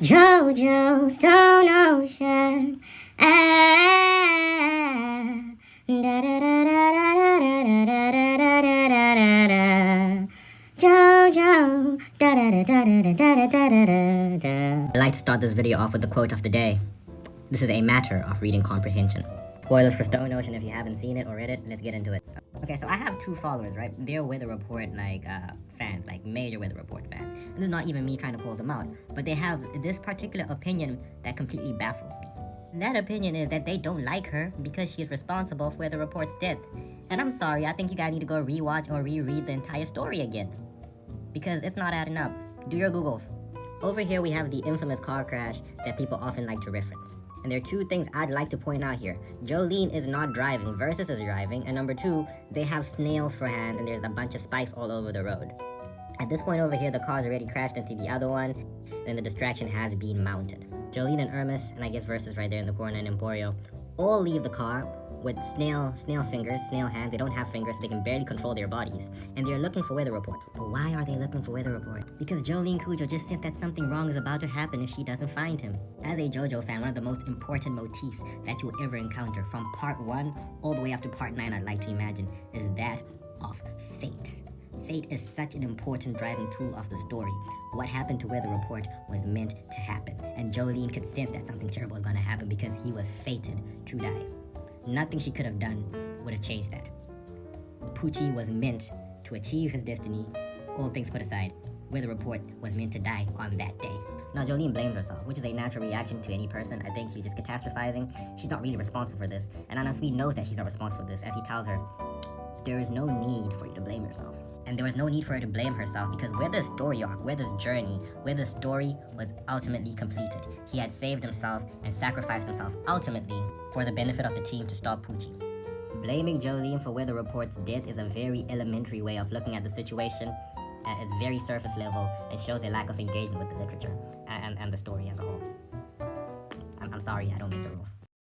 JoJo Stone Ocean. Ah, da da da da da da da da da da da da da. JoJo da da da da da da da da da da. I'd like to start this video off with the quote of the day. This is a matter of reading comprehension. Spoilers for Stone Ocean if you haven't seen it or read it. Let's get into it. Okay, so I have two followers, right? They're Weather Report fans, like major Weather Report fans. And this is not even me trying to pull them out, but they have this particular opinion that completely baffles me. And that opinion is that they don't like her because she is responsible for Weather Report's death. And I'm sorry, I think you guys need to go rewatch or reread the entire story again, because it's not adding up. Do your Googles. Over here we have the infamous car crash that people often like to reference. And there are two things I'd like to point out here. Jolyne is not driving, Versus is driving, and number two, they have snails for hands and there's a bunch of spikes all over the road. At this point over here, the car's already crashed into the other one, and the distraction has been mounted. Jolyne and Hermes, and I guess Versus right there in the corner in Emporio, all leave the car with snail fingers, snail hands. They don't have fingers, so they can barely control their bodies. And they're looking for Weather Report. But why are they looking for Weather Report? Because Jolyne Cujo just sensed that something wrong is about to happen if she doesn't find him. As a JoJo fan, one of the most important motifs that you will ever encounter from part 1 all the way up to part 9, I'd like to imagine, is that of fate. Fate is such an important driving tool of the story. What happened to Weather Report was meant to happen. And Jolyne could sense that something terrible was going to happen because he was fated to die. Nothing she could have done would have changed that. Poochie was meant to achieve his destiny. All things put aside, Weather Report was meant to die on that day. Now Jolyne blames herself, which is a natural reaction to any person. I think she's just catastrophizing. She's not really responsible for this. And Anna Sweet knows that she's not responsible for this, as he tells her, there is no need for you to blame yourself. And there was no need for her to blame herself because Weather's story arc, Weather's journey, Weather's story was ultimately completed. He had saved himself and sacrificed himself ultimately for the benefit of the team to stop Poochie. Blaming Jolyne for Weather Report's death is a very elementary way of looking at the situation. It's very surface level and shows a lack of engagement with the literature and the story as a whole. I'm sorry, I don't make the rules.